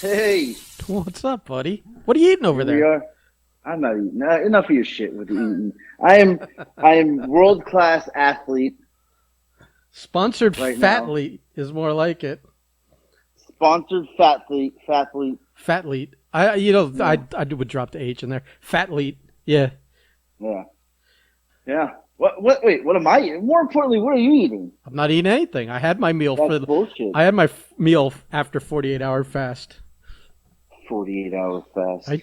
Hey, What's up, buddy? What are you eating over here we there? are. I'm not eating. Enough of your shit with the eating. I am world class athlete Sponsored right now. Fatly is more like it. Sponsored fathlete. Fatleet. I Yeah, would drop the H in there. Fatleet. Yeah. yeah, yeah. What? Wait, what am I eating? More importantly, what are you eating? I'm not eating anything. I had my meal That's bullshit. I had my meal after 48-hour fast. 48 hour fast. I,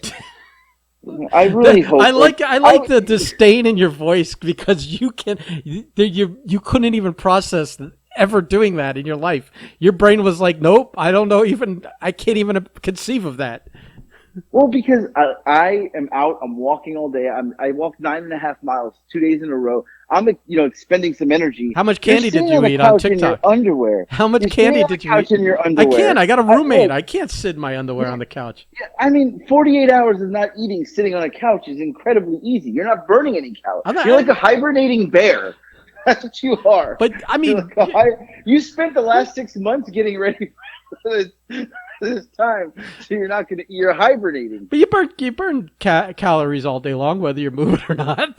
I really hope. Like I I. like the disdain in your voice because you couldn't even process ever doing that in your life. Your brain was like, nope, I don't know, even I can't even conceive of that. Well, because I am out, I'm walking all day. I walked 9.5 miles 2 days in a row. I'm, expending some energy. How much You're candy did sitting you on the eat on couch in your TikTok? underwear. How much You're sitting candy on the did you couch eat? in your I can't. underwear. I got a roommate. Look, I can't sit in my underwear on the couch. I mean, 48 hours of not eating, sitting on a couch is incredibly easy. You're not burning any calories. I'm not, You're like a hibernating bear. That's what you are. but I You're mean, like you spent the last 6 months getting ready for this time, so you're hibernating. but you burn calories all day long, whether you're moving or not.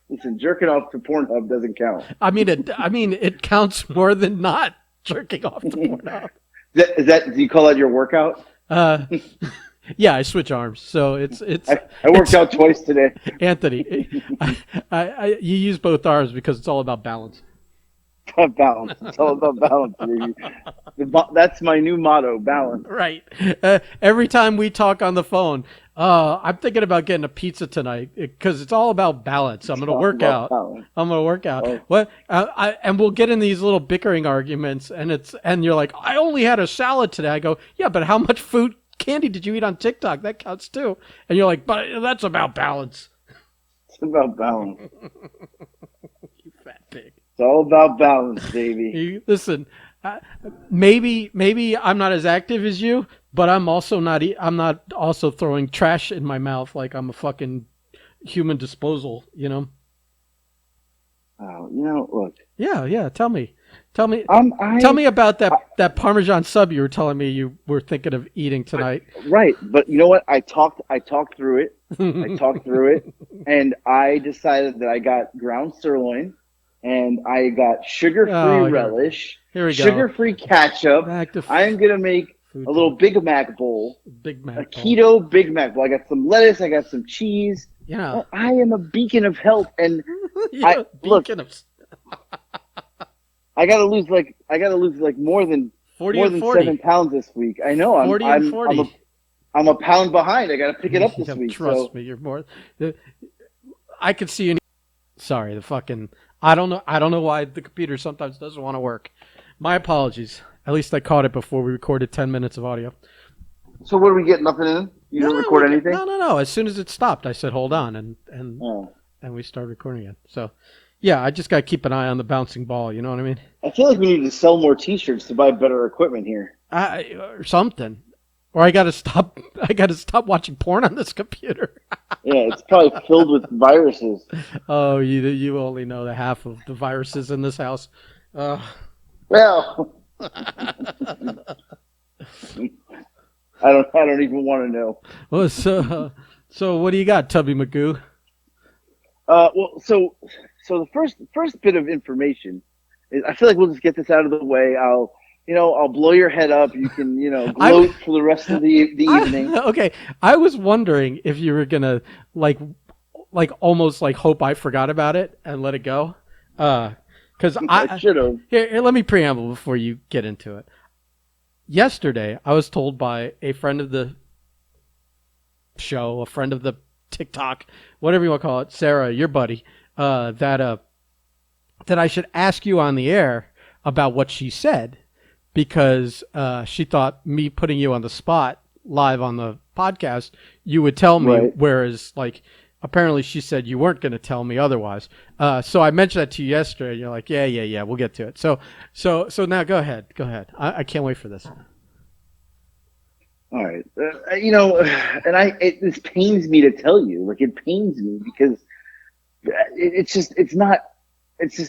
Listen, jerking off to Pornhub doesn't count. I mean, it counts more than not jerking off to is Pornhub. do you call that your workout? Uh, yeah, I switch arms, so I worked it's out twice today. Anthony. You use both arms because it's all about balance. It's about balance. It's all about balance, baby. That's my new motto: balance. Right. Every time we talk on the phone, I'm thinking about getting a pizza tonight because it's all about balance. I'm It's going to all work about out. balance. I'm going to work out. Oh, What? And we'll get in these little bickering arguments, and you're like, I only had a salad today. I go, yeah, but how much food candy did you eat on TikTok? That counts too. And you're like, but that's about balance. it's about balance. You fat pig. It's all about balance, baby. Listen, maybe I'm not as active as you, but I'm also not. I'm not also throwing trash in my mouth like I'm a fucking human disposal. You know? Oh, look. Yeah, yeah. Tell me, tell I, me about that Parmesan sub you were telling me you were thinking of eating but, tonight. right, but you know what? I talked through it. I talked through it, and I decided that I got ground sirloin, and I got sugar-free Oh, relish, here we go. sugar-free ketchup. Back to I am gonna make food a little talk. Big Mac bowl, Big a Mac bowl. keto Big Mac bowl. I got some lettuce, I got some cheese. Yeah. Oh, I am a beacon of health, and You're a look. beacon of I gotta lose like more than 40 more and than 40. 7 pounds this week. I know 40 and 40. I'm a pound behind. I gotta pick it up this Yeah, week. trust So me, you're more. I could see you. Sorry, the fucking. I don't know why the computer sometimes doesn't want to work. My apologies. At least I caught it before we recorded 10 minutes of audio. so what are we getting? Nothing in? You No, didn't record anything? no. As soon as it stopped, I said, "Hold on," and Oh. and we started recording again. So, yeah, I just got to keep an eye on the bouncing ball. You know what I mean? I feel like we need to sell more T-shirts to buy better equipment here. Or something. Or I got to stop. I got to stop watching porn on this computer. Yeah, it's probably filled with viruses. Oh, you only know the half of the viruses in this house. Uh, Well, I don't even want to know. well, so what do you got, Tubby Magoo? So the first bit of information is I feel like we'll just get this out of the way. I'll blow your head up. You can, gloat for the rest of the evening. Okay, I was wondering if you were gonna like almost like hope I forgot about it and let it go. Because I should have. here, let me preamble before you get into it. Yesterday, I was told by a friend of the show, a friend of the TikTok, whatever you want to call it, Sarah, your buddy, that I should ask you on the air about what she said because she thought me putting you on the spot live on the podcast, you would tell me, Right. whereas like apparently she said you weren't going to tell me otherwise. So I mentioned that to you yesterday, and you're like, yeah, we'll get to it. So now go ahead. I can't wait for this. All right. And this pains me to tell you. Like, it pains me because it's just,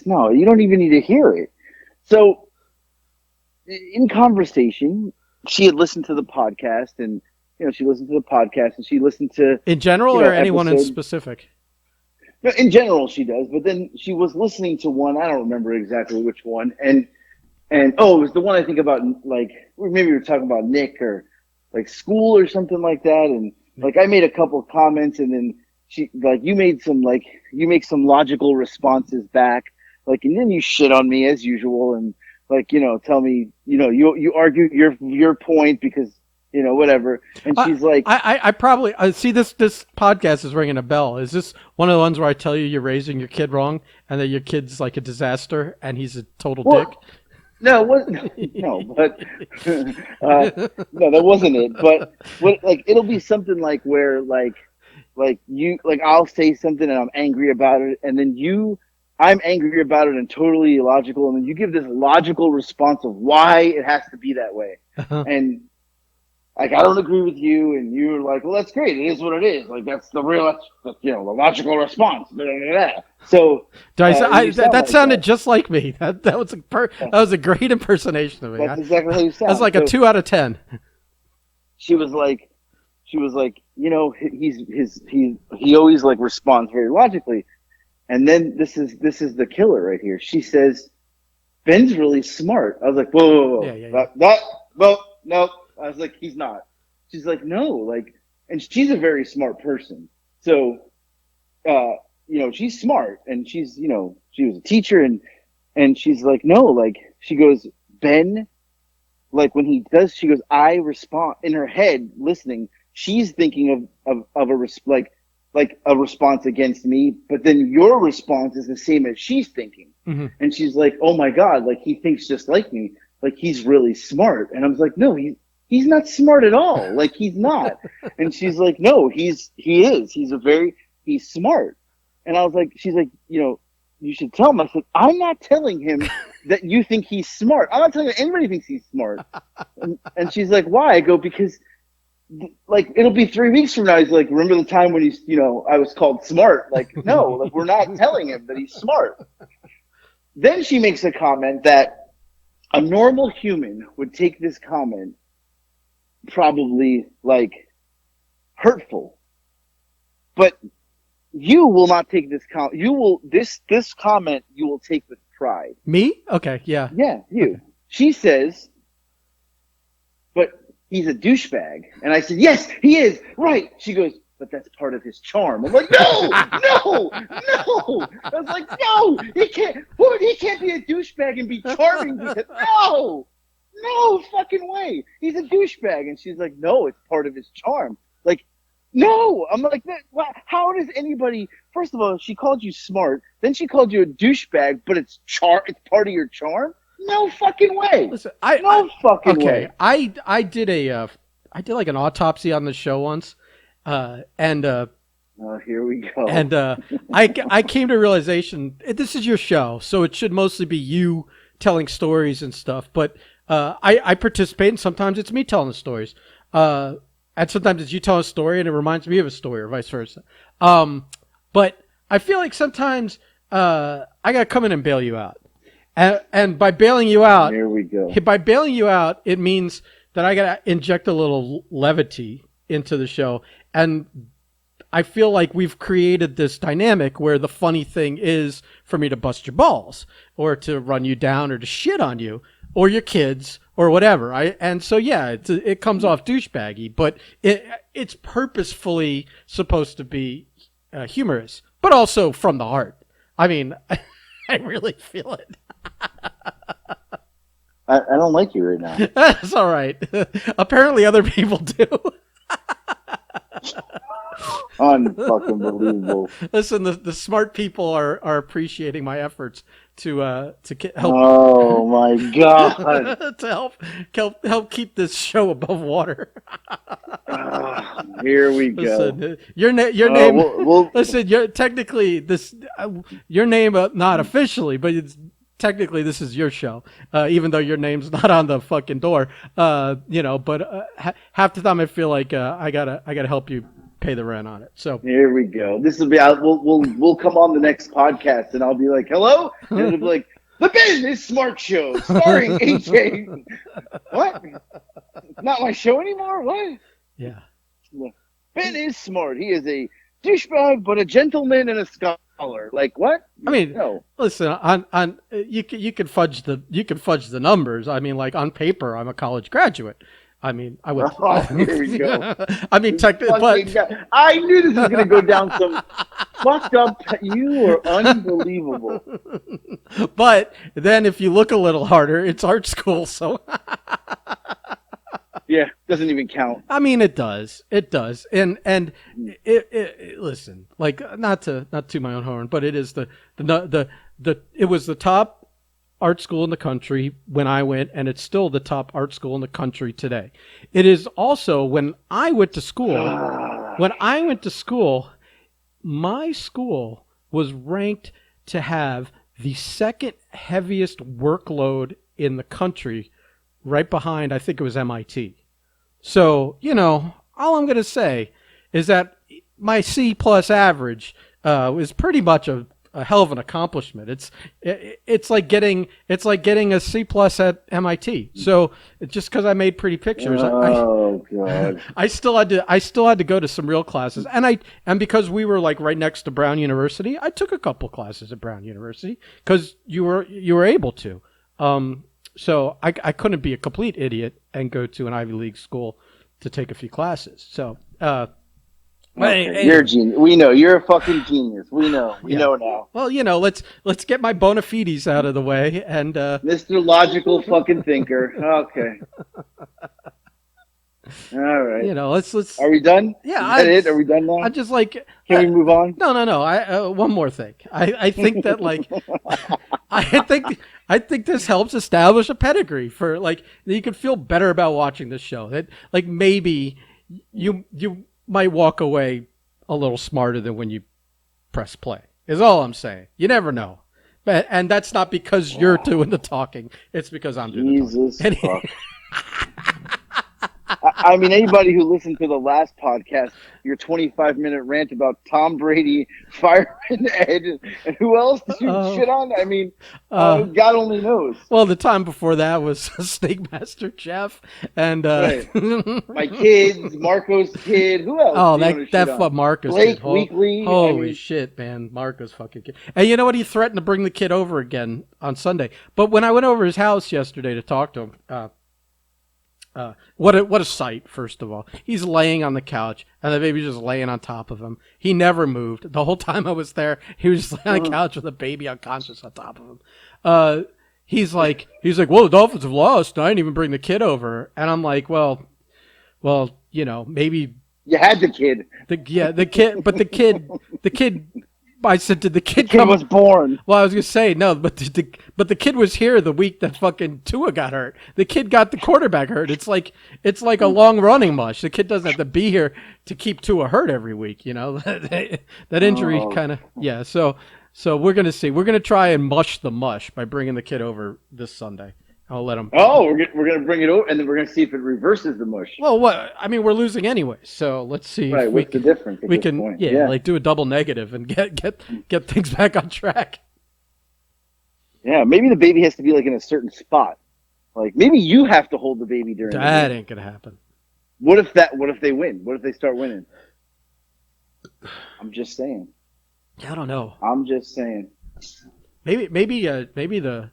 no, you don't even need to hear it. So, in conversation, she had listened to the podcast, and she listened to the podcast, and she listened to In general, or anyone in episode. specific? No, in general, she does, but then she was listening to one. I don't remember exactly which one, and oh, it was the one I think about, like maybe we were talking about Nick or like school or something like that, and like I made a couple of comments, and then she like you make some logical responses back, like, and then you shit on me as usual, and like tell me you argue your point because whatever, and she's like, I probably see this podcast is ringing a bell. Is this one of the ones where I tell you you're raising your kid wrong and that your kid's like a disaster and he's a total well, dick? no, no, but no, that wasn't it. But like it'll be something like where like I'll say something and I'm angry about it, and then I'm angry about it and totally illogical, and then you give this logical response of why it has to be that way, and like I don't agree with you, and you're like, well, that's great. It is what it is. Like that's the real, the logical response. Blah, blah, blah. So that sounded just like me. That was a great impersonation of me. That's exactly how you sound. That's like a 2 out of 10. She was like, he always like responds very logically, and then this is the killer right here. She says, Ben's really smart. I was like, whoa. Yeah. No. I was like, he's not. She's like, no, like, and she's a very smart person. So, she's smart, and she's, she was a teacher, and she's like, no, like, she goes, Ben, like when he does, she goes, I respond in her head listening. She's thinking of a response against me, but then your response is the same as she's thinking. Mm-hmm. And she's like, oh my God, like he thinks just like me. Like he's really smart. And I was like, no, he's not smart at all. Like he's not. And she's like, no, he is. He's smart. And I was like, she's like, you should tell him. I said, I'm not telling him that you think he's smart. I'm not telling him anybody thinks he's smart. And she's like, why? I go, because like it'll be 3 weeks from now. He's like, remember the time when I was called smart? Like, no, like we're not telling him that he's smart. Then she makes a comment that a normal human would take this comment probably like hurtful, but you will not take this comment. You will this comment you will take with pride. Me? Okay, yeah. Yeah, you. Okay. She says, but he's a douchebag. And I said, yes, he is. Right. She goes, but that's part of his charm. I'm like, no. I was like, no, he can't be a douchebag and be charming. No fucking way. He's a douchebag. And she's like, no, it's part of his charm. Like, no. I'm like, how does anybody, first of all, she called you smart. Then she called you a douchebag, but it's part of your charm? No fucking way. Listen, fucking way. I did like an autopsy on the show once. And here we go. And I came to a realization, this is your show, so it should mostly be you telling stories and stuff. But I participate, and sometimes it's me telling the stories. And sometimes it's you telling a story, and it reminds me of a story, or vice versa. But I feel like sometimes I gotta come in and bail you out. And by bailing you out, here we go. By bailing you out, it means that I gotta inject a little levity into the show. And I feel like we've created this dynamic where the funny thing is for me to bust your balls or to run you down or to shit on you or your kids or whatever. And so, yeah, it comes off douchebaggy, but it's purposefully supposed to be humorous, but also from the heart. I mean, I really feel it. I don't like you right now. That's all right. Apparently other people do. Unfucking believable. Listen, the smart people are appreciating my efforts to help. Oh my God! To help keep this show above water. Here we go. Listen, your name. Listen, you're technically this. Your name, not officially, but it's technically this is your show, even though your name's not on the fucking door. But half the time I feel like I gotta help you pay the rent on it. So here we go. This will be out. We'll come on the next podcast, and I'll be like, "Hello," and it'll be like, "The Business Smart Show, starring AJ." What? Not my show anymore. What? Yeah. Ben is smart. He is a douchebag, but a gentleman and a scholar. Like what? I mean, No. listen, on you can fudge the numbers. I mean, like on paper, I'm a college graduate. I mean, I went. Oh, here we go. I mean, but I knew this was going to go down some fucked up. You are unbelievable. but then if you look a little harder, it's art school. So Yeah, doesn't even count. I mean, it does, and listen, like not to my own horn, but it is it was the top art school in the country when I went, and it's still the top art school in the country today. It is also when I went to school. My school was ranked to have the second heaviest workload in the country, right behind, I think it was MIT. So, all I'm going to say is that my C plus average is pretty much a hell of an accomplishment. It's like getting a C plus at MIT. So just because I made pretty pictures, God. I still had to go to some real classes, and because we were like right next to Brown University, I took a couple classes at Brown University because you were able to. So I couldn't be a complete idiot and go to an Ivy League school to take a few classes. So. Okay, you're a genius. We know you're a fucking genius. We know. We know now. Well, let's get my bona fides out of the way, and Mr. Logical fucking thinker. Okay. All right. Let's. Are we done? Yeah. Is that it? Are we done now? I just like. Can we move on? No. I one more thing. I think that like, I think this helps establish a pedigree for like you can feel better about watching this show. That like maybe you might walk away a little smarter than when you press play. Is all I'm saying. You never know. And that's not because you're doing the talking. It's because I'm doing the talking. Fuck. I mean, anybody who listened to the last podcast, your 25-minute rant about Tom Brady firing Ed, and who else did you shit on? I mean, God only knows. Well, the time before that was Snake Master Jeff and right. My kids, Marco's kid. Who else? Oh, that Marcos Blake kid. Weekly. Holy shit, man, Marcos fucking kid. And you know what? He threatened to bring the kid over again on Sunday. But when I went over his house yesterday to talk to him. What a sight! First of all, he's laying on the couch, and the baby's just laying on top of him. He never moved the whole time I was there. He was just laying on the couch with a baby unconscious on top of him. He's like, well, the Dolphins have lost, and I didn't even bring the kid over. And I'm like, well, maybe you had the kid. The kid, but the kid. I said, did the kid come? Was born. Well, I was gonna say no, but the kid was here the week that fucking Tua got hurt. The kid got the quarterback hurt. It's like a long running mush. The kid doesn't have to be here to keep Tua hurt every week. That injury kind of yeah. So we're gonna see. We're gonna try and mush the mush by bringing the kid over this Sunday. I'll let him. Oh, we're gonna bring it over, and then we're gonna see if it reverses the mush. Well, what I mean, we're losing anyway, so let's see. Right, what's the difference? We can, like do a double negative and get things back on track. Yeah, maybe the baby has to be like in a certain spot. Like maybe you have to hold the baby during. That ain't gonna happen. What if they win? What if they start winning? I'm just saying. I don't know. I'm just saying. Maybe the.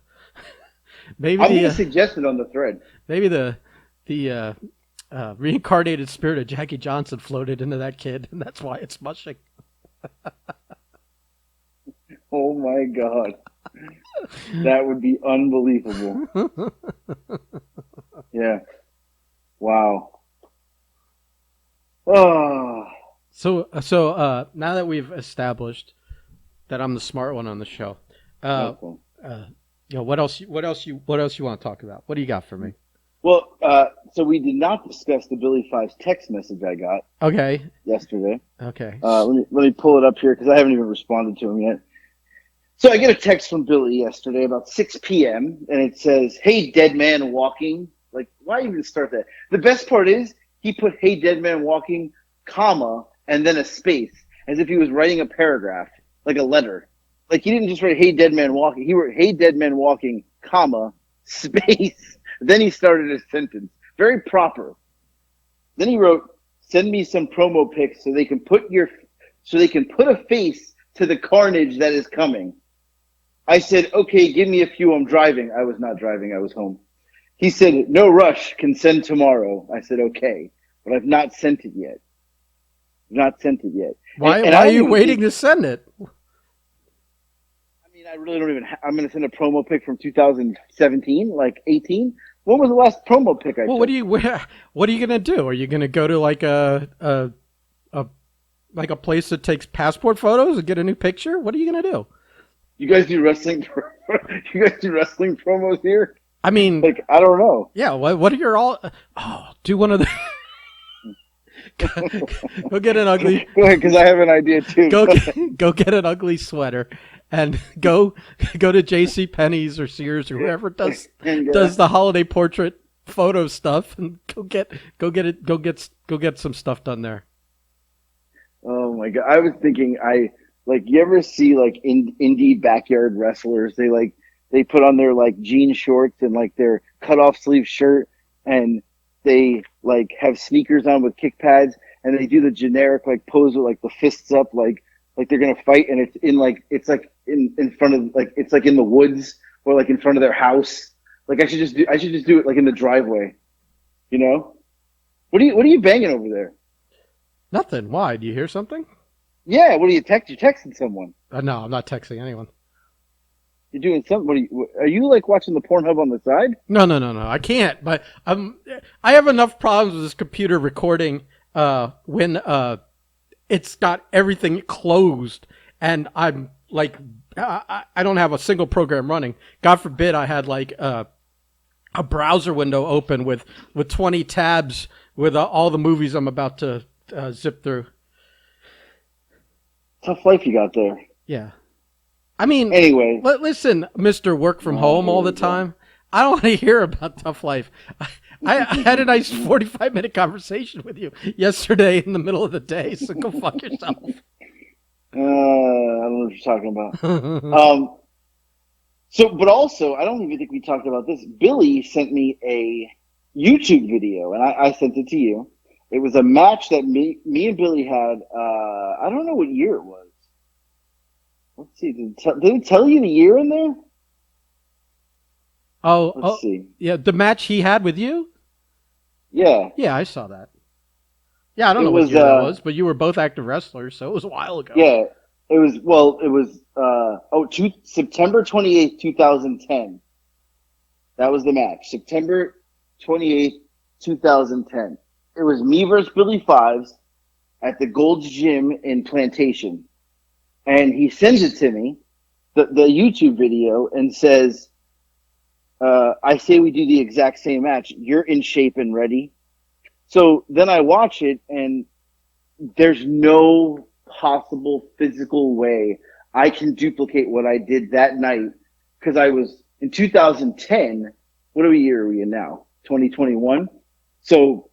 Maybe I'm going to suggest it on the thread. Maybe the reincarnated spirit of Jackie Johnson floated into that kid, and that's why it's mushing. Oh my God, that would be unbelievable. Yeah. Wow. Oh. So now that we've established that I'm the smart one on the show, what else you want to talk about? What do you got for me? Well, so we did not discuss the Billy Fives text message I got. Okay. Yesterday. Okay. Let me pull it up here because I haven't even responded to him yet. So I get a text from Billy yesterday about 6 p.m. and it says, "Hey, dead man walking." Like, why even start that? The best part is he put "Hey, dead man walking," comma, and then a space, as if he was writing a paragraph, like a letter. Like, he didn't just write, "Hey, dead man walking." He wrote, "Hey, dead man walking," comma, space. Then he started his sentence. very proper. Then he wrote, "Send me some promo pics so they can put a face to the carnage that is coming." I said, "Okay, give me a few. I'm driving." I was not driving. I was home. He said, "No rush. Can send tomorrow." I said, "Okay," but I've not sent it yet. Not sent it yet. Why And why I are don't you even waiting think, to send it? I mean, I really don't even. I'm going to send a promo pic from 2017, like 18. When was the last promo pic I Well, took? what are you gonna do? Are you gonna go to like a like a place that takes passport photos and get a new picture? What are you gonna do? You guys do wrestling? You guys do wrestling promos here? I mean, Like, I don't know. yeah. What are your all? Oh, do one of the. Go get an ugly. Go ahead, because I have an idea too. Go get an ugly sweater, and go to J.C. Penney's or Sears or whoever And, does the holiday portrait photo stuff, and go get some stuff done there. oh my god, I was thinking, you ever see like indie backyard wrestlers? They put on their like jean shorts and like their cut off sleeve shirt, and they like have sneakers on with kick pads, and they do the generic like pose with like the fists up, like they're gonna fight, and it's like in front of, like it's like in the woods or like in front of their house. Like I should just do it like in the driveway. You know? What are you banging over there? Nothing. Why? Do you hear something? Yeah, what are you text? You're texting someone. No, I'm not texting anyone. You're doing something. Are you like watching the Pornhub on the side? No. I can't. But I have enough problems with this computer recording when it's got everything closed, and I'm like, I don't have a single program running. God forbid I had like a browser window open with 20 tabs with all the movies I'm about to zip through. Tough life you got there. Yeah. I mean, Anyway, listen, Mr. Work from home all the time. I don't want to hear about tough life. I had a nice 45-minute conversation with you yesterday in the middle of the day, so go fuck yourself. I don't know what you're talking about. But also, I don't even think we talked about this. Billy sent me a YouTube video, and I sent it to you. It was a match that me and Billy had. I don't know what year it was. Let's see. Did it tell you the year in there? Let's see. Yeah, the match he had with you? Yeah. Yeah, I saw that. Yeah, I don't know what year that was, but you were both active wrestlers, so it was a while ago. Yeah, it was September 28th, 2010. That was the match. September 28th, 2010. It was me versus Billy Fives at the Gold's Gym in Plantation. And he sends it to me, the YouTube video, and says, I say we do the exact same match. You're in shape and ready. So then I watch it, and there's no possible physical way I can duplicate what I did that night, because I was in 2010. What year are we in now? 2021. So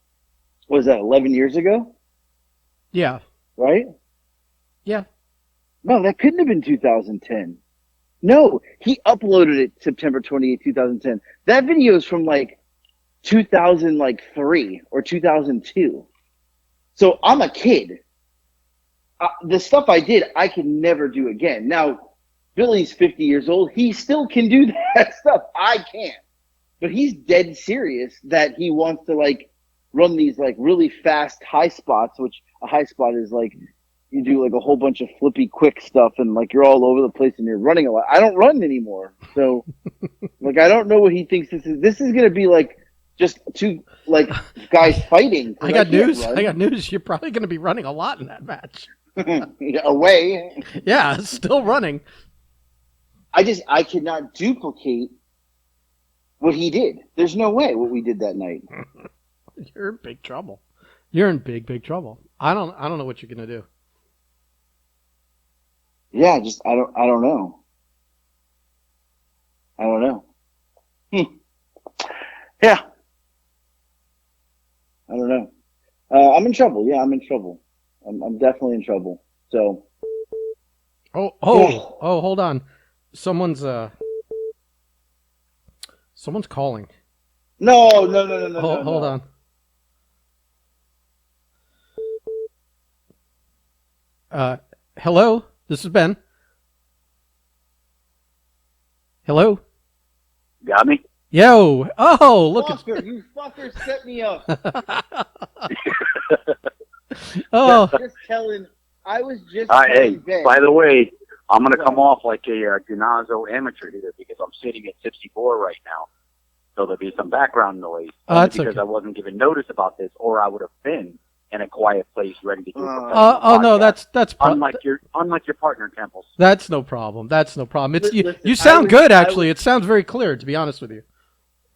was that 11 years ago? Yeah. Right? Yeah. No, that couldn't have been 2010. No, he uploaded it September 28th, 2010. That video is from like 2003 or 2002. So I'm a kid. The stuff I did, I can never do again. Now, Billy's 50 years old. He still can do that stuff. I can't. But he's dead serious that he wants to like run these like really fast high spots, which a high spot is like you do like a whole bunch of flippy quick stuff and like you're all over the place and you're running a lot. I don't run anymore. So like I don't know what he thinks this is. This is gonna be like just two like guys fighting. I got news. You're probably gonna be running a lot in that match. Away. Yeah, still running. I could not duplicate what he did. There's no way what we did that night. You're in big trouble. You're in big trouble. I don't know what you're gonna do. Yeah, I don't know. I don't know. Yeah. I don't know. I'm in trouble. Yeah, I'm in trouble. I'm definitely in trouble. So. Hold on. Someone's calling. No, no, no, no, no, no, Hold no. on. Hello, this is Ben. Hello. Got me? Yo. Oh, look. Fucker, you fucker set me up. Oh. I was just Hey, telling Ben. by the way, I'm going to come off like a Ganazo amateur here because I'm sitting at 64 right now. So there'll be some background noise. That's because okay. I wasn't given notice about this, or I would have been in a quiet place ready to do no, that's unlike your partner Temples. That's no problem. That's no problem. It's Listen, you sound good actually. It sounds very clear, to be honest with you.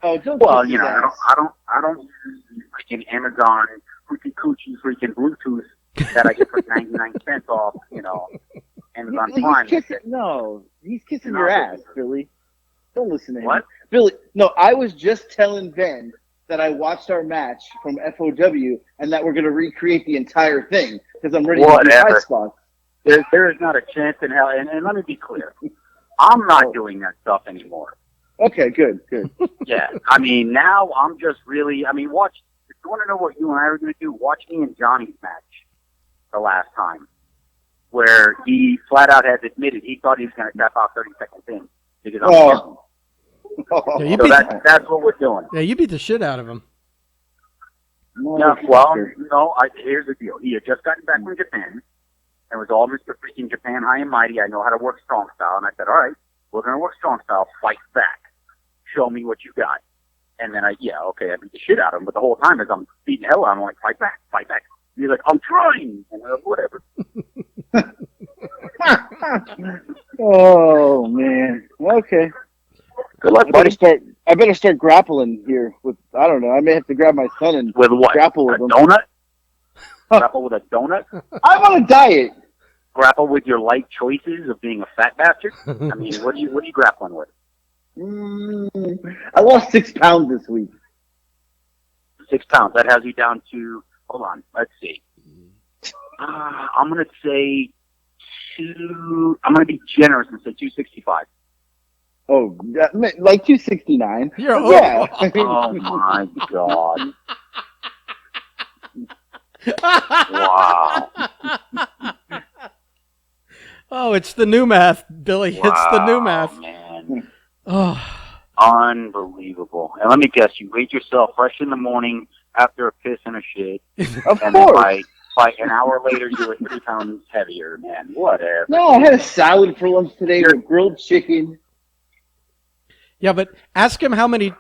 Oh, don't. Well, you know, I don't use freaking Amazon hoochie coochie freaking Bluetooth that I get for 99 cents off. You know, Amazon Prime. He's kissing your ass, Billy. Don't listen to him. What? Billy? No, I was just telling Ben that I watched our match from FOW and that we're going to recreate the entire thing because I'm ready to do high spots. There is not a chance in hell. And let me be clear, I'm not doing that stuff anymore. Okay, good. Yeah, I mean, now I'm just really, watch, if you want to know what you and I are going to do, watch me and Johnny's match the last time, where he flat out has admitted he thought he was going to tap out 30 seconds in because I'm Oh. Yeah, so that's what we're doing. Yeah, you beat the shit out of him. Yeah, well, no, here's the deal. He had just gotten back from Japan, and was all Mr. Freaking Japan high and mighty. I know how to work strong style. And I said, all right, we're going to work strong style, fight back. Show me what you got. And then I beat the shit out of him. But the whole time as I'm beating hell out of him, I'm like, fight back. And he's like, I'm trying. And whatever. Oh, man. Okay. Good luck, buddy. I better start grappling here with, I don't know, I may have to grab my son and with what? Grapple with him. Donut? Grapple with a donut? I'm on a diet. Grapple with your life choices of being a fat bastard? I mean, what are you grappling with? I lost 6 pounds this week. 6 pounds. That has you down to, hold on, let's see. I'm going to say I'm going to be generous and say 265. Oh, like 269. Yeah. Oh my God. Wow. Oh, it's the new math, Billy. Wow, it's the new math. Man. Oh. Unbelievable. And let me guess, you weighed yourself fresh in the morning after a piss and a shit. Of and course. Then by an hour later, you were 3 pounds heavier, man. Whatever. No, I had a salad for lunch today with grilled chicken. Yeah, but ask him how many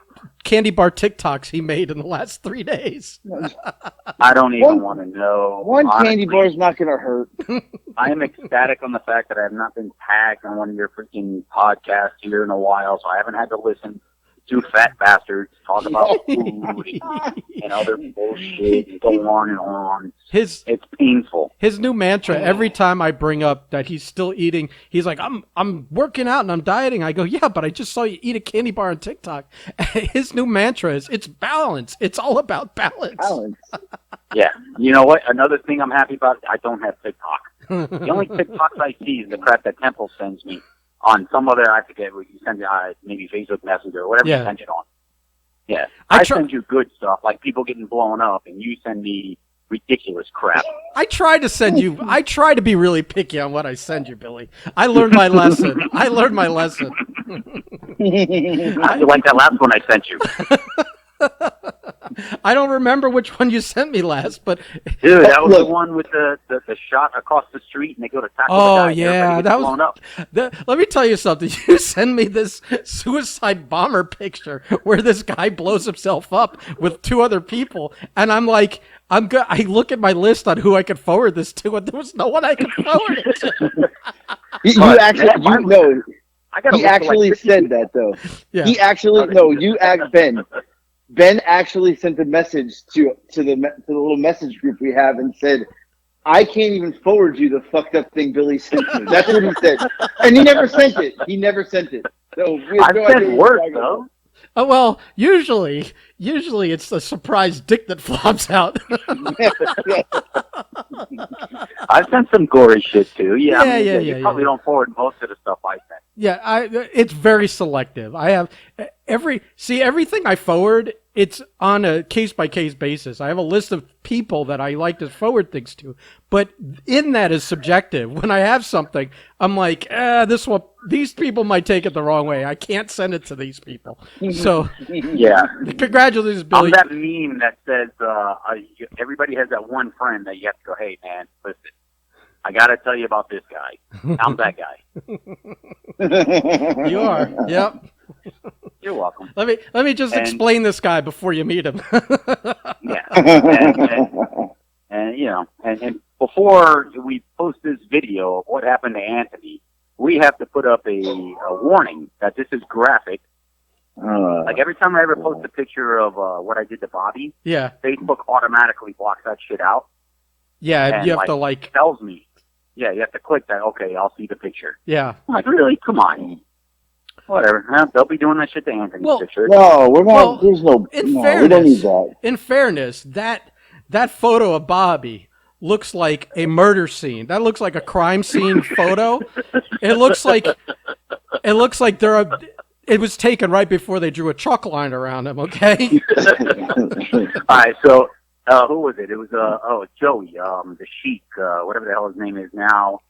candy bar TikToks he made in the last 3 days. I don't even want to know. One honestly. candy bar is not going to hurt. I am ecstatic on the fact that I have not been tagged on one of your freaking podcasts here in a while, so I haven't had to listen to fat bastards talk about food and other bullshit and go on and on. It's painful. His new mantra, every time I bring up that he's still eating, he's like, I'm working out and I'm dieting. I go, yeah, but I just saw you eat a candy bar on TikTok. His new mantra is, it's balance. It's all about balance. Yeah. You know what? Another thing I'm happy about, I don't have TikTok. The only TikToks I see is the crap that Temple sends me on some other, I forget what you send it, maybe Facebook Messenger or whatever you send it on. Yeah. I send you good stuff, like people getting blown up, and you send me ridiculous crap. I try to be really picky on what I send you, Billy. I learned my lesson. I feel like that last one I sent you. I don't remember which one you sent me last, but dude, that was the one with the shot across the street and they go to tackle the guy. Yeah, that was blown up. Let me tell you something. You send me this suicide bomber picture where this guy blows himself up with 2 other people, and I'm like, I'm good. I look at my list on who I could forward this to, and there was no one I could forward it to. He actually said that though. Yeah. He actually Ben. Ben actually sent a message to the little message group we have and said, I can't even forward you the fucked up thing Billy sent me. That's what he said. And he never sent it. So we have no idea worse, though. Oh, well, usually it's the surprise dick that flops out. I've sent some gory shit, too. Yeah, you probably don't forward most of the stuff I sent. Yeah, it's very selective. I have everything I forward it's on a case-by-case basis. I have a list of people that I like to forward things to, but in that is subjective. When I have something, I'm like, these people might take it the wrong way. I can't send it to these people. So, yeah. Congratulations, Billy. I'm that meme that says everybody has that one friend that you have to go, hey, man, listen, I got to tell you about this guy. I'm that guy. You are. Yep. You're welcome. Let me just explain this guy before you meet him. Yeah. And you know, and before we post this video of what happened to Anthony, we have to put up a warning that this is graphic. Like every time I ever post a picture of what I did to Bobby, Facebook automatically blocks that shit out. Yeah, and, you have to tells me. Yeah, you have to click that. Okay, I'll see the picture. Yeah. I'm like, really? Come on. Whatever. They'll be doing that shit to Anthony's picture. No, we're not. There's no. We don't need that. In fairness, that photo of Bobby looks like a murder scene. That looks like a crime scene photo. It looks like it was taken right before they drew a chalk line around him. Okay. All right. So who was it? It was Joey, the Sheik, whatever the hell his name is now.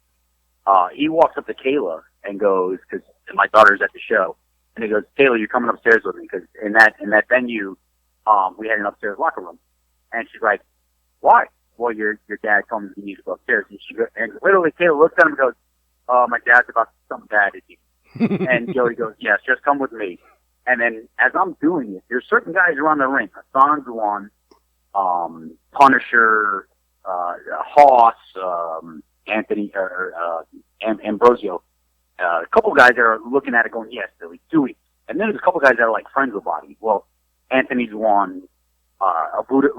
He walks up to Kayla and goes, because my daughter's at the show, and he goes, Kayla, you're coming upstairs with me, because in that venue, we had an upstairs locker room, and she's like, why? Well, your dad told me you need to go upstairs, and literally Kayla looks at him and goes, my dad's about to do something bad to you. And Joey goes, yes, just come with me. And then as I'm doing it, there's certain guys around the ring, Hassan's one, Punisher, Hoss, Anthony, Ambrosio, a couple guys that are looking at it going, yes, Billy, do it. And then there's a couple guys that are like friends with Bobby. Well, Anthony's one, Abuda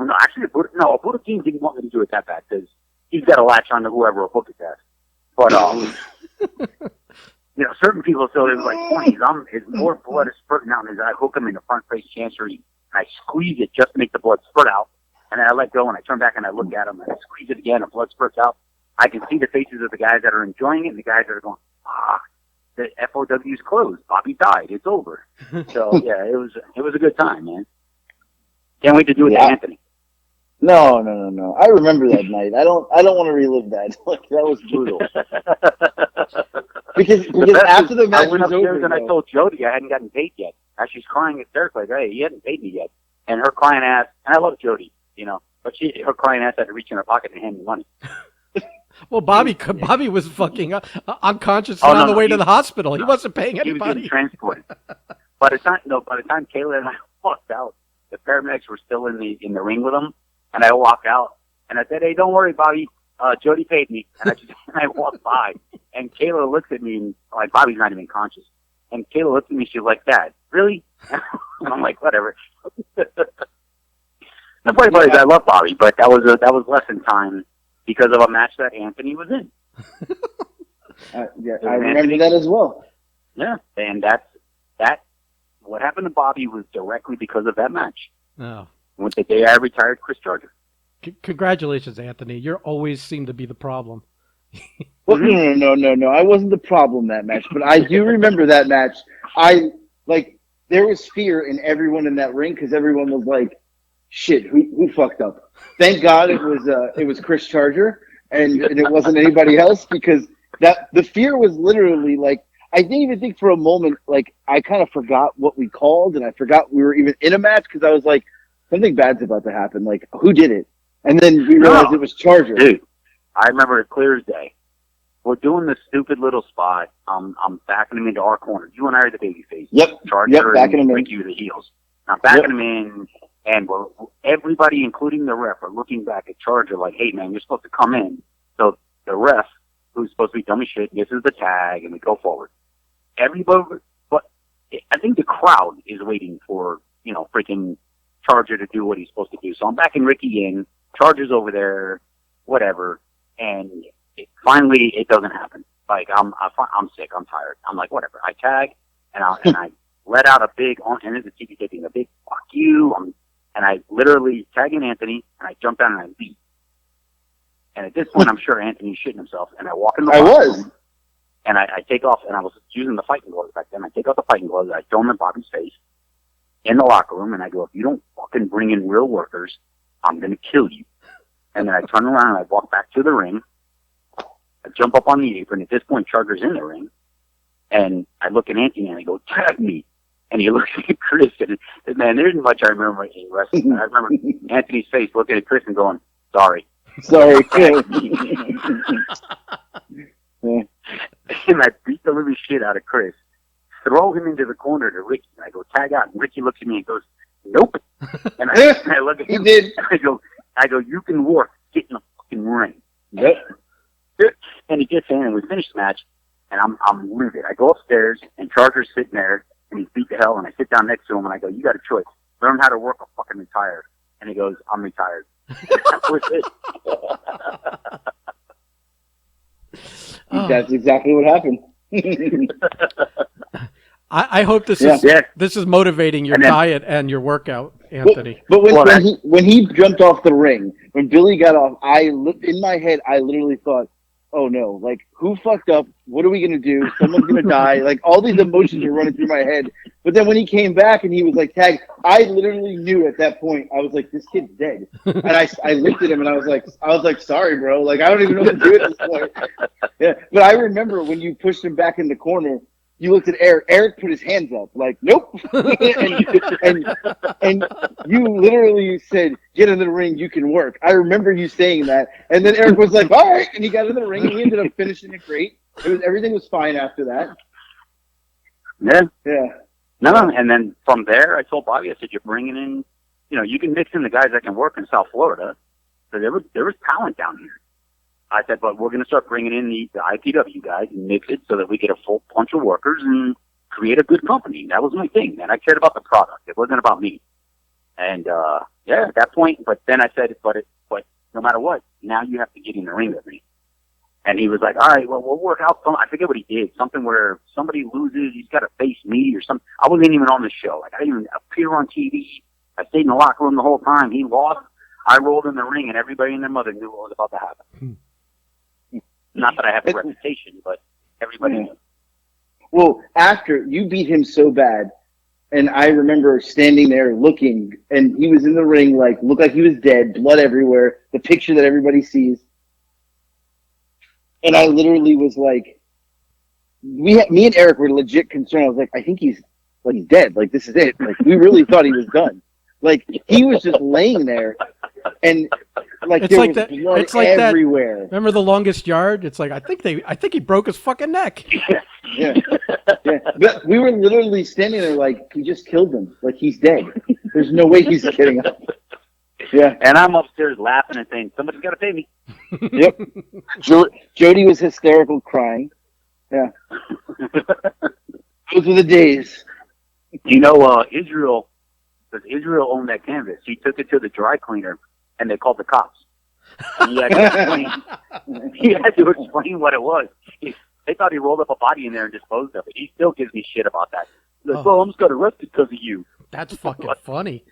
King didn't want me to do it that bad because he's got to latch on to whoever will book his ass. But, you know, certain people, so it was like 20s. His more blood is spurting out, and I hook him in the front face chancery, and I squeeze it just to make the blood spurt out. And then I let go, and I turn back and I look at him, and I squeeze it again, and blood spurts out. I can see the faces of the guys that are enjoying it and the guys that are going, the FOW's closed. Bobby died. It's over. So yeah, it was a good time, man. Can't wait to do it to Anthony. No. I remember that night. I don't want to relive that. Like that was brutal. because after the match I went was upstairs over, and I told Jody I hadn't gotten paid yet. As she's crying hysterically, like, hey, you hadn't paid me yet. And her crying ass, and I love Jody, you know, but her crying ass had to reach in her pocket and hand me money. Well, Bobby was fucking unconscious on the way to the hospital. He wasn't paying anybody. He was getting transported. By the time Kayla and I walked out, the paramedics were still in the ring with him, and I walked out and I said, "Hey, don't worry, Bobby. Jody paid me." And I walked by, and Kayla looks at me and like Bobby's not even conscious, and Kayla looks at me. She's like, "Dad, really?" And I'm like, "Whatever." The funny part is I love Bobby, but that was lesson time. Because of a match that Anthony was in. I remember that as well. Yeah, and what happened to Bobby was directly because of that match. Oh. With the day I retired Chris Charger. Congratulations, Anthony. You always seem to be the problem. Well, no. I wasn't the problem that match, but I do remember that match. There was fear in everyone in that ring because everyone was like, shit, who fucked up? Thank God it was Chris Charger and it wasn't anybody else because the fear was literally like I didn't even think for a moment like I kind of forgot what we called and I forgot we were even in a match because I was like something bad's about to happen. Like who did it? And then we realized it was Charger. Dude, I remember it clear as day. We're doing this stupid little spot. I'm backing him into our corner. You and I are the baby face. Yep. Charger backing him in. Ricky are the heels. I'm backing him in. And everybody, including the ref, are looking back at Charger like, hey, man, you're supposed to come in. So the ref, who's supposed to be dumb as shit, misses the tag, and we go forward. Everybody, but I think the crowd is waiting for, freaking Charger to do what he's supposed to do. So I'm backing Ricky in. Charger's over there, whatever. And finally, it doesn't happen. Like, I'm sick. I'm tired. I'm like, whatever. I tag, and I let out a big, and this is TV taping, a big fuck you. And I literally tag in Anthony, and I jump down and I leave. And at this point, I'm sure Anthony's shitting himself. And I walk in the room, and I take off, and I was using the fighting gloves back then. I take off the fighting gloves, I throw them in Bobby's face, in the locker room, and I go, if you don't fucking bring in real workers, I'm going to kill you. And then I turn around and I walk back to the ring. I jump up on the apron. At this point, Charger's in the ring. And I look at Anthony and I go, tag me. And he looks at Chris, and man, there isn't much I remember in wrestling. I remember Anthony's face looking at Chris and going, sorry. Sorry. And I beat the living shit out of Chris. Throw him into the corner to Ricky. And I go, tag out. And Ricky looks at me and goes, nope. And I look at him. He did. I go, you can work. Get in the fucking ring. Yep. And he gets in, and we finish the match, and I'm livid. I go upstairs, and Charger's sitting there, and he's beat the hell, and I sit down next to him, and I go, you got a choice. Learn how to work or fucking retire. And he goes, I'm retired. That was it. That's exactly what happened. I hope this is motivating your diet and your workout, Anthony. But when he jumped off the ring, when Billy got off, in my head I literally thought, oh no, like who fucked up? What are we gonna do? Someone's gonna die. Like all these emotions were running through my head. But then when he came back and he was like tag, I literally knew at that point I was like, this kid's dead. And I looked at him and I was like, sorry, bro. Like I don't even know what to do at this point. Yeah. But I remember when you pushed him back in the corner, you looked at Eric. Eric put his hands up, like, nope. and you literally said, get in the ring, you can work. I remember you saying that. And then Eric was like, all right. And he got in the ring and he ended up finishing it great. Everything was fine after that. Yeah. Yeah. No. And then from there, I told Bobby, I said, you're bringing in, you can mix in the guys that can work in South Florida. So there was talent down here. I said, but we're going to start bringing in the IPW guys and mix it so that we get a full bunch of workers and create a good company. That was my thing, man. I cared about the product. It wasn't about me. And, at that point, but then I said, but no matter what, now you have to get in the ring with me. And he was like, all right, well, we'll work out some, I forget what he did, something where somebody loses, he's got to face me or something. I wasn't even on the show. Like, I didn't even appear on TV. I stayed in the locker room the whole time. He lost. I rolled in the ring, and everybody and their mother knew what was about to happen. Not that I have a reputation, but everybody knew. Well, after you beat him so bad, and I remember standing there looking, and he was in the ring, like, looked like he was dead, blood everywhere, the picture that everybody sees. And I literally was like, me and Eric were legit concerned. I was like, I think he's dead. Like, this is it. Like, we really thought he was done. Like, he was just laying there, and like it's there like was that. blood It's like everywhere. That. Remember The Longest Yard? It's like I think he broke his fucking neck. Yeah. But we were literally standing there like he just killed him. Like he's dead. There's no way he's getting up. Yeah. And I'm upstairs laughing and saying, somebody's got to pay me. Yep. Jody was hysterical, crying. Yeah. Those were the days. Israel. Because Israel owned that canvas. He took it to the dry cleaner, and they called the cops. And he had to explain what it was. They thought he rolled up a body in there and disposed of it. He still gives me shit about that. He's like, well, I almost got arrested because of you. That's fucking funny.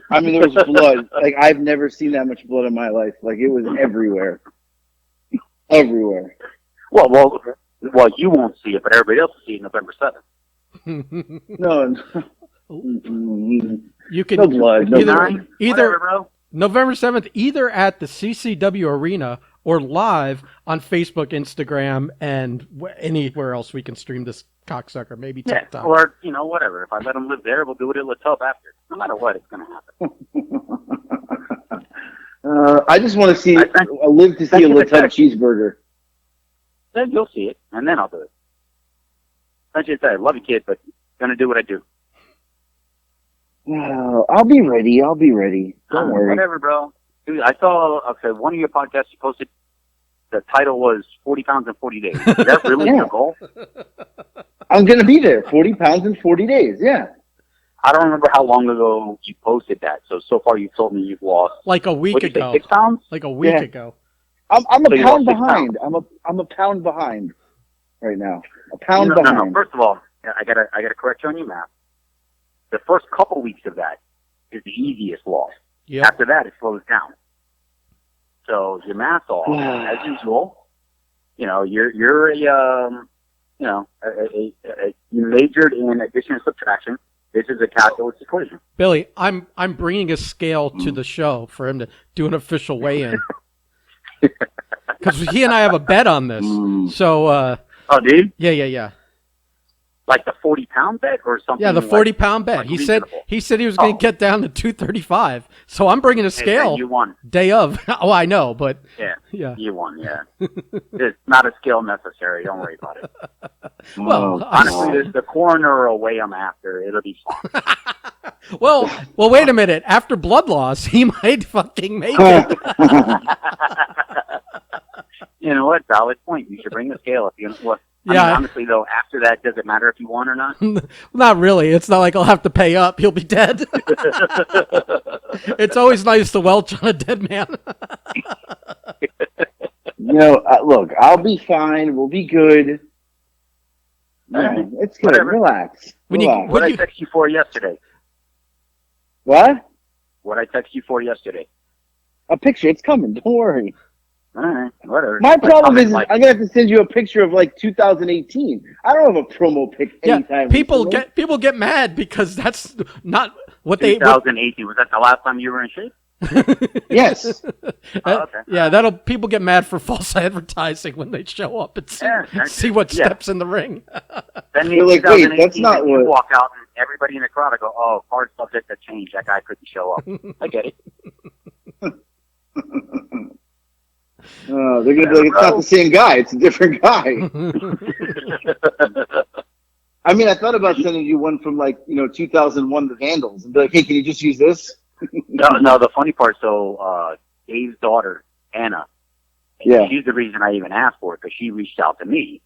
I mean, there was blood. Like, I've never seen that much blood in my life. Like, it was everywhere. Everywhere. Well, you won't see it, but everybody else will see it November 7th. No. You can no blood, no either bro. November 7th, either at the CCW Arena or live on Facebook, Instagram, and anywhere else we can stream this cocksucker. Maybe TikTok. Or, whatever. If I let him live there, we'll do it in La Tub after. No matter what, it's going to happen. I just want to see, I live to see a La Tub cheeseburger. Then you'll see it, and then I'll do it. I just say, I love you, kid, but going to do what I do. I'll be ready. Don't worry. Whatever, bro. Dude, I saw one of your podcasts you posted. The title was 40 pounds in 40 days. Is that really your goal? I'm going to be there. 40 pounds in 40 days. Yeah. I don't remember how long ago you posted that. So far you've told me you've lost. Like a week ago. 6 pounds? Like a week ago. I'm a pound behind. I'm a pound behind right now. A pound behind. No. First of all, I gotta correct you on your math. The first couple weeks of that is the easiest loss. Yep. After that, it slows down. So your math's off as usual. You're you majored in addition and subtraction. This is a calculus equation. Billy, I'm bringing a scale to the show for him to do an official weigh-in. Because he and I have a bet on this. So. Oh, dude. Yeah. Like the 40-pound bet or something? Yeah, the 40-pound bet. Like he said he was going to get down to 235. So I'm bringing a scale. And you won. Day of. Oh, I know, but yeah, you won. Yeah, it's not a scale necessary. Don't worry about it. Well, honestly, the coroner will weigh him after. It'll be fine. well, wait a minute. After blood loss, he might fucking make it. You know what? Valid point. You should bring the scale if you what. I mean, honestly, though, after that, does it matter if you won or not? Not really. It's not like I'll have to pay up. He'll be dead. It's always nice to welch on a dead man. Look, I'll be fine. We'll be good. No, it's good. Whatever. Relax. What I text you for yesterday? What? What I text you for yesterday? A picture. It's coming. Don't worry. All right, whatever. My problem is I'm going to have to send you a picture of 2018. I don't have a promo pic anytime. People get mad because that's not what 2018, was that the last time you were in shape? Yes. Okay. Yeah, people get mad for false advertising when they show up and see what steps in the ring. Then you're like, wait, that's not what... You walk out and everybody in the crowd will go, oh, hard subject to change. That guy couldn't show up. I get it. They're going to be like, it's not the same guy. It's a different guy. I mean, I thought about sending you one from 2001, the Vandals, and be like, hey, can you just use this? No, the funny part, Dave's daughter, Anna, she's the reason I even asked for it, because she reached out to me.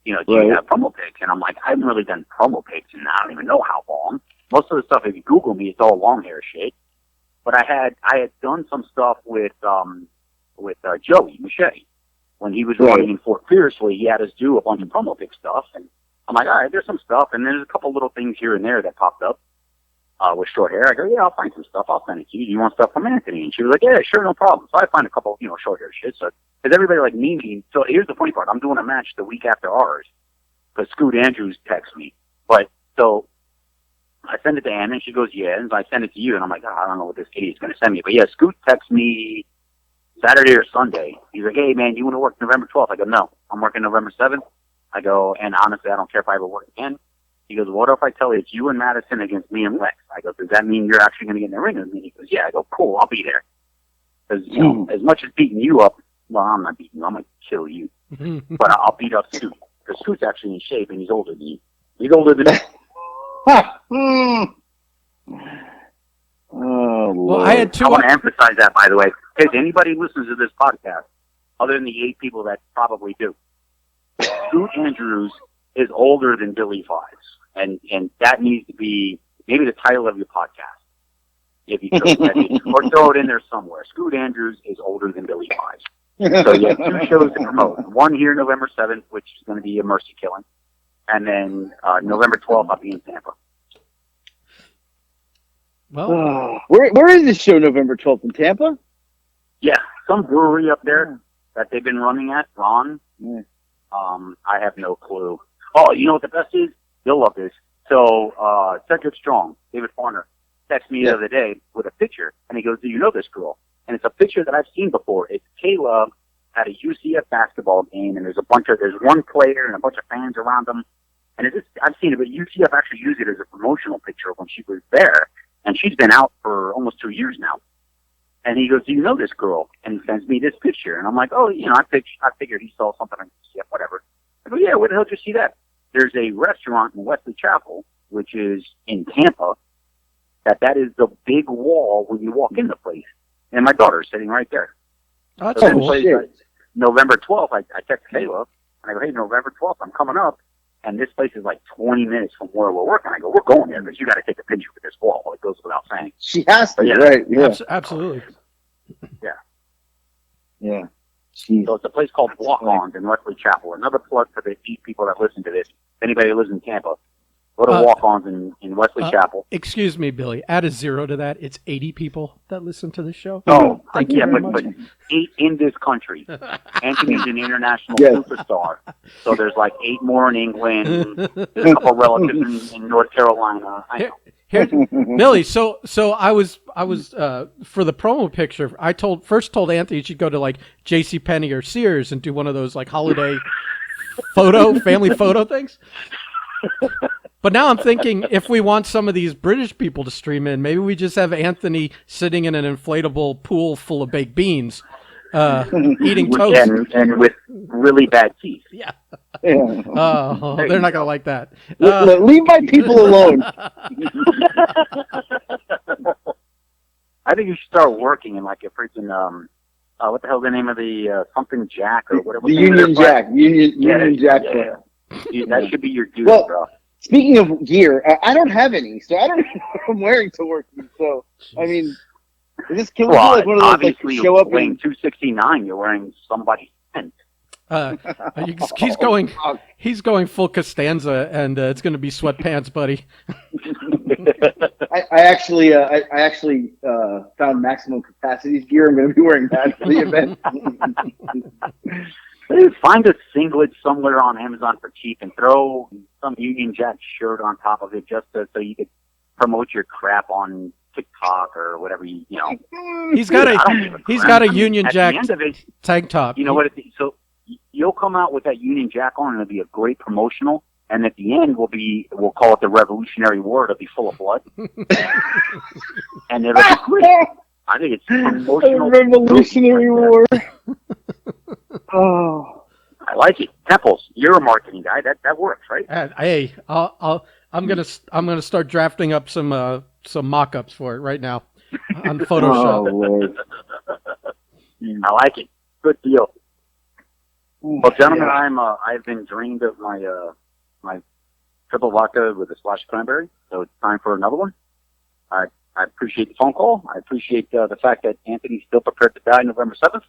Do you have promo pics? And I'm like, I haven't really done promo pics, and I don't even know how long. Most of the stuff, if you Google me, it's all long hair shit. But I had done some stuff with Joey Mache. When he was running in Fort Fiercely, he had us do a bunch of promo pic stuff, and I'm like, all right, there's some stuff, and there's a couple little things here and there that popped up with short hair. I go, yeah, I'll find some stuff. I'll send it to you. Do you want stuff from Anthony? And she was like, yeah, sure, no problem. So I find a couple, short hair shit. So, because everybody like me. So here's the funny part. I'm doing a match the week after ours because Scoot Andrews texts me. But so I send it to Anna, and she goes, yeah. And I send it to you, and I'm like, I don't know what this idiot's going to send me. But yeah, Scoot texts me Saturday or Sunday. He's like, hey, man, you want to work November 12th? I go, no, I'm working November 7th. I go, and honestly, I don't care if I ever work again. He goes, what if I tell you it's you and Madison against me and Lex? I go, does that mean you're actually going to get in the ring with me? He goes, yeah. I go, cool, I'll be there. Because, as much as beating you up, well, I'm not beating you, I'm going to kill you. But I'll beat up Scoot. Because Scoot's actually in shape, and he's older than you. He's older than me. Oh, well, I had two. I want to emphasize that, by the way, because anybody who listens to this podcast, other than the 8 people that probably do, Scoot Andrews is older than Billy Fives, and that needs to be maybe the title of your podcast, if you could, or throw it in there somewhere. Scoot Andrews is older than Billy Fives. So you have 2 shows to promote. One here, November 7th, which is going to be a Mercy Killing, and then November 12th, I'll be in Tampa. Well, where is this show November 12th, in Tampa? Yeah, some brewery up there that they've been running at, Ron. Yeah. I have no clue. Oh, you know what the best is? You'll love this. So, Cedric Strong, David Farner, texted me the other day with a picture, and he goes, do you know this girl? And it's a picture that I've seen before. It's Kayla at a UCF basketball game, and there's one player and a bunch of fans around them. And I've seen it, but UCF actually used it as a promotional picture when she was there. And she's been out for almost 2 years now. And he goes, do you know this girl? And he sends me this picture. And I'm like, oh, I figured he saw something on UCF, whatever. I go, yeah, where the hell did you see that? There's a restaurant in Wesley Chapel, which is in Tampa, that is the big wall when you walk in the place. And my daughter's sitting right there. Oh, that's cool. November 12th, I text Kayla, and I go, hey, November 12th, I'm coming up. And this place is like 20 minutes from where we're working. I go, we're going there, but you got to take a picture with this wall. It goes without saying. She has to, right? Yeah, absolutely. Yeah. Jeez. So it's a place called Walk-Ons in Wesley Chapel. Another plug for the people that listen to this. If anybody who lives in Tampa, go to Walk-Ons in Wesley Chapel. Excuse me, Billy. Add a 0 to that. It's 80 people that listen to the show. Oh, thank you very much. But 8 in this country. Anthony's an international superstar. So there's like 8 more in England, a couple relatives in North Carolina. I know. Here, Billy. So I was for the promo picture. I first told Anthony he should go to like J.C. Penney or Sears and do one of those like holiday family photo things. But now I'm thinking if we want some of these British people to stream in, maybe we just have Anthony sitting in an inflatable pool full of baked beans, eating toast. And with really bad teeth. Yeah. Yeah. Oh, they're not going to like that. Leave my people alone. I think you should start working in like a freaking, what the hell's the name of the something Jack or whatever? The Union Jack. Union Jack. Yeah. Dude, that should be your dude, Well, bro. Speaking of gear, I don't have any, so I don't know what I'm wearing to work. So, I mean, is this killing Well, like one of those like obviously show up weighing and 269, you're wearing somebody's tent. He's going full Costanza, and it's going to be sweatpants, buddy. I actually found maximum capacities gear. I'm going to be wearing that for the event. Dude, find a singlet somewhere on Amazon for cheap and throw some Union Jack shirt on top of it just so you could promote your crap on TikTok or whatever you know. He's got a Union Jack tank top. You know what? So you'll come out with that Union Jack on, and it'll be a great promotional. And at the end, we'll call it the Revolutionary War. It'll be full of blood, and it'll be great. I think it's promotional. Revolutionary War. Oh, I like it. Temples, you're a marketing guy. That works, right? Hey, I'm gonna start drafting up some mock-ups for it right now on Photoshop. Oh, Lord. I like it. Good deal. Well, gentlemen, Yeah. I've been drained of my triple vodka with a splash of cranberry, so it's time for another one. I appreciate the phone call. I appreciate the fact that Anthony's still prepared to die November 7th.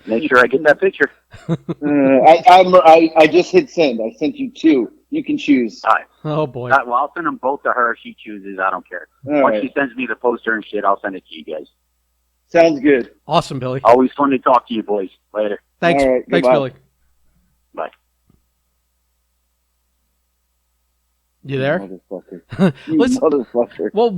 Make sure I get that picture. I just hit send. I sent you 2. You can choose. All right. Oh boy. Well, I'll send them both to her if she chooses. I don't care. All Once right. she sends me the poster and shit, I'll send it to you guys. Sounds good. Awesome, Billy. Always fun to talk to you, boys. Later. Thanks, All right, thanks, goodbye. Billy. Bye. You there? Motherfucker. You Listen- motherfucker. Well,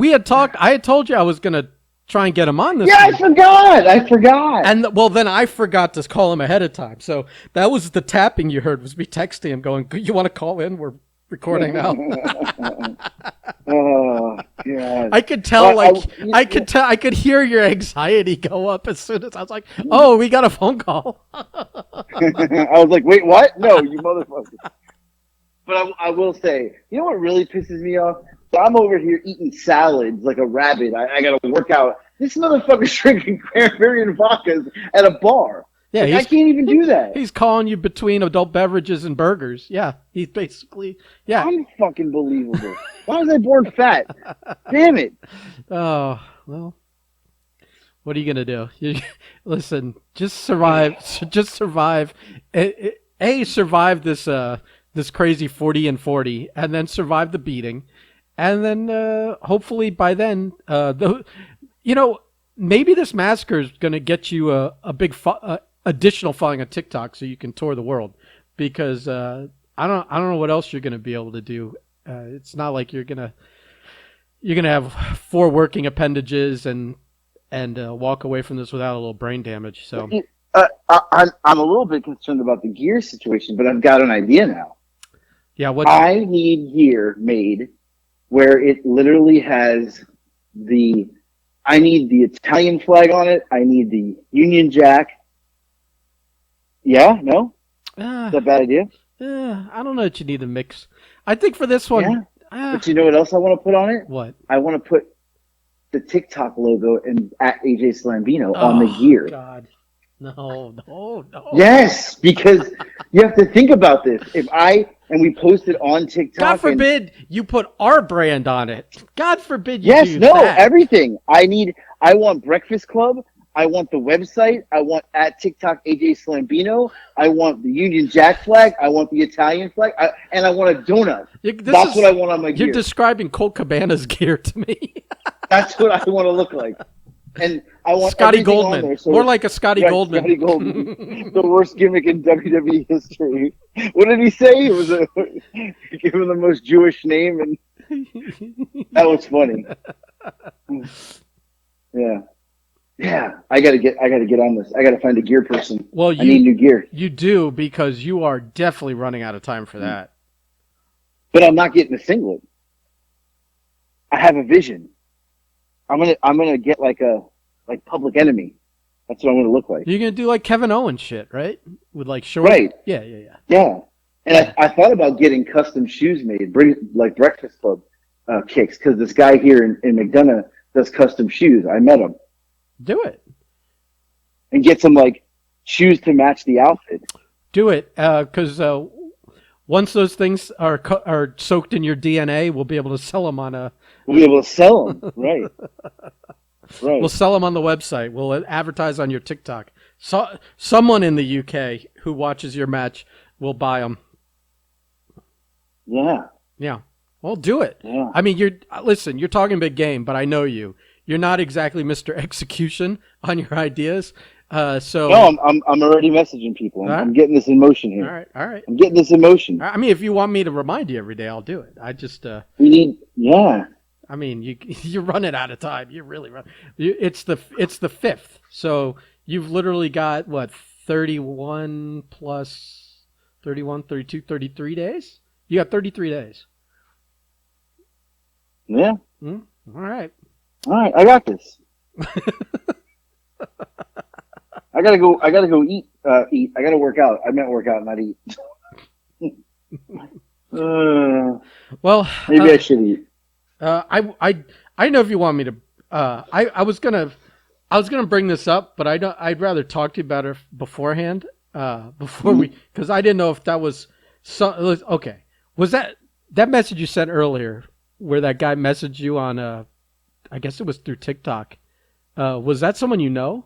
I had told you I was gonna try and get him on this. Yeah, week. I forgot. And then I forgot to call him ahead of time. So that was the tapping you heard, was me texting him going, "You want to call in? We're recording now." Oh, God. I could tell, Well, I could hear your anxiety go up as soon as I was like, "Oh, we got a phone call." I was like, wait, what? No, you motherfucker. But I will say, you know what really pisses me off? So I'm over here eating salads like a rabbit. I got to work out. This motherfucker's drinking cranberry and vodkas at a bar. Yeah, Like, I can't even do that. He's calling you between adult beverages and burgers. Yeah, he's basically, yeah. Unfucking believable. Why was I born fat? Damn it. Oh, well, what are you going to do? Listen, just survive. Just survive. Survive this crazy 40 and 40, and then survive the beating. And then hopefully by then, maybe this massacre is going to get you a big additional following on TikTok so you can tour the world. Because I don't know what else you're going to be able to do. It's not like you're gonna have 4 working appendages and walk away from this without a little brain damage. So I'm a little bit concerned about the gear situation, but I've got an idea now. yeah, I need gear made where it literally has I need the Italian flag on it. I need the Union Jack. Yeah, no? Is that a bad idea? I don't know that you need a mix. I think for this one, But you know what else I want to put on it? what? I want to put the TikTok logo and at AJ Slambino on the gear. God, no. Yes, because you have to think about this. If we post it on TikTok. God forbid you put our brand on it. God forbid you Yes, do no, that. everything. I want Breakfast Club. I want the website. I want at TikTok AJ Slambino. I want the Union Jack flag. I want the Italian flag. And I want a donut. That's what I want on my gear. You're describing Colt Cabana's gear to me. That's what I want to look like. And I want Scotty everything on Goldman. there, so More like a Scotty Goldman. Scotty Goldman. The worst gimmick in WWE history. What did he say? It was give him the most Jewish name That was funny. Yeah. Yeah. I gotta get on this. I gotta find a gear person. Well, I need new gear. You do, because you are definitely running out of time for that. But I'm not getting a singlet. I have a vision. I'm gonna get like Public Enemy. That's what I'm gonna look like. You're gonna do like Kevin Owens shit, right? With like short. Right. Yeah. Yeah. And I thought about getting custom shoes made, bring like Breakfast Club kicks, because this guy here in McDonough does custom shoes. I met him. Do it. And get some like shoes to match the outfit. Do it, because once those things are soaked in your DNA, we'll be able to sell them on a. We'll be able to sell them, right? Right. We'll sell them on the website. We'll advertise on your TikTok. So someone in the UK who watches your match will buy them. Yeah. Yeah. Well, do it. Yeah. I mean, you're talking big game, but I know you. You're not exactly Mr. Execution on your ideas. So no, I'm already messaging people. I'm getting this in motion here. All right. I'm getting this in motion. I mean, if you want me to remind you every day, I'll do it. I just we need. Yeah. I mean, you're running out of time. You're really running. It's the 5th, so you've literally got what 31 plus 31, 32, 33 days. You got 33 days. Yeah. All right. All right. I got this. I gotta go eat. Eat. I gotta work out. I meant work out, not eat. Well, maybe I should eat. I know if you want me to. I was gonna bring this up, but I'd rather talk to you about it beforehand. Before we, because I didn't know if that was okay. Was that message you sent earlier where that guy messaged you on I guess it was through TikTok. Was that someone you know?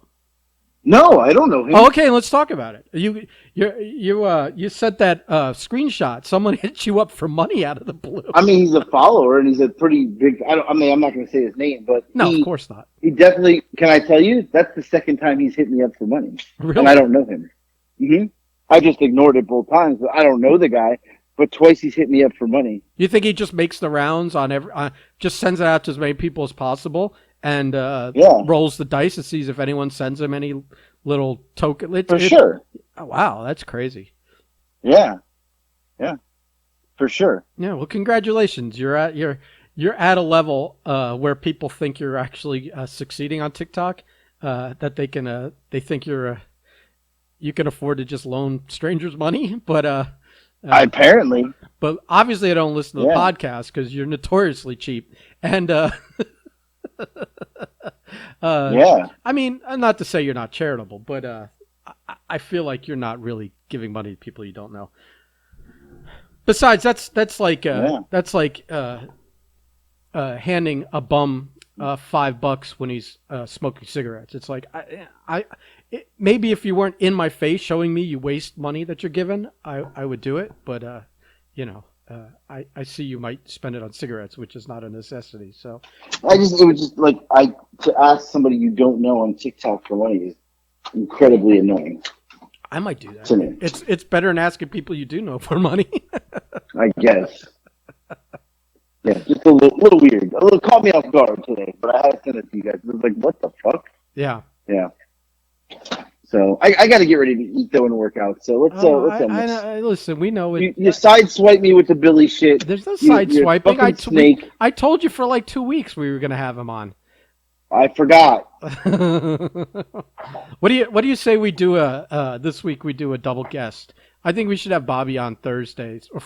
No, I don't know him. Oh, okay, let's talk about it. You sent that screenshot. Someone hit you up for money out of the blue. I mean, he's a follower and he's a pretty big. I'm not going to say his name, but no, of course not. He definitely. Can I tell you? That's the second time he's hit me up for money, really? And I don't know him. I just ignored it both times. But I don't know the guy, but twice he's hit me up for money. You think he just makes the rounds on just sends it out to as many people as possible? And rolls the dice and sees if anyone sends him any little token. Sure. Oh, wow, that's crazy. Yeah, for sure. Yeah, well, congratulations. You're at a level where people think you're actually succeeding on TikTok. That they think you can afford to just loan strangers money, but apparently. But obviously, I don't listen to the podcast because you're notoriously cheap and. I mean, not to say you're not charitable, but I feel like you're not really giving money to people you don't know. Besides, that's like handing a bum $5 when he's smoking cigarettes. It's like maybe if you weren't in my face showing me you waste money that you're given, I would do it. But I see you might spend it on cigarettes, which is not a necessity. So it was just like to ask somebody you don't know on TikTok for money is incredibly annoying. I might do that. It's better than asking people you do know for money. I guess. Yeah, just a little weird. A little caught me off guard today, but I had to send it to you guys. It was like, what the fuck? Yeah. Yeah. So I got to get ready to eat though and work out. So let's end this. Listen, we know it. You sideswipe me with the Billy shit. There's no sideswiping. I told you for like 2 weeks we were gonna have him on. I forgot. What do you say we do this week? We do a double guest. I think we should have Bobby on Thursdays or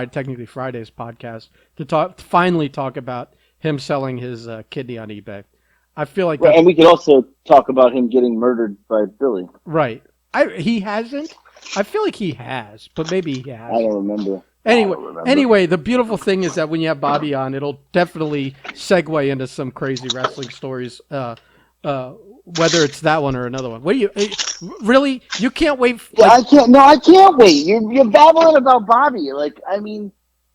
technically Friday's podcast to finally talk about him selling his kidney on eBay. I feel like, and we could also talk about him getting murdered by Billy. Right. He hasn't. I feel like he has, but maybe he has. I don't remember. Anyway, the beautiful thing is that when you have Bobby on, it'll definitely segue into some crazy wrestling stories. Whether it's that one or another one. What do you really? You can't wait. I can't. No, I can't wait. You're babbling about Bobby. Like, I mean,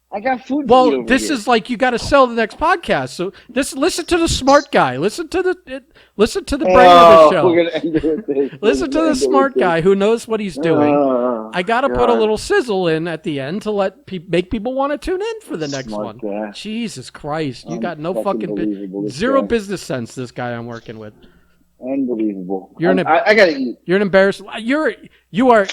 I got food. Well, this is like you got to sell the next podcast. So listen to the smart guy. Listen to the brain of the show. We're gonna end it with this. Listen to the smart guy who knows what he's doing. I got to put a little sizzle in at the end to make people want to tune in for the next one. Guy. Jesus Christ, you got no fucking zero business sense. This guy I'm working with. Unbelievable. I gotta eat. You're an embarrassment. You are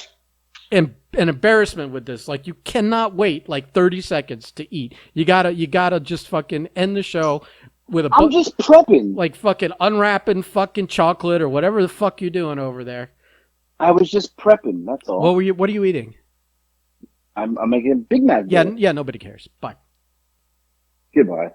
an embarrassment with this. Like, you cannot wait like 30 seconds to eat. You gotta just fucking end the show with I'm just prepping. Like fucking unwrapping fucking chocolate or whatever the fuck you're doing over there. I was just prepping. That's all. What are you eating? I'm making a Big Mac. Yeah, nobody cares. Bye. Goodbye.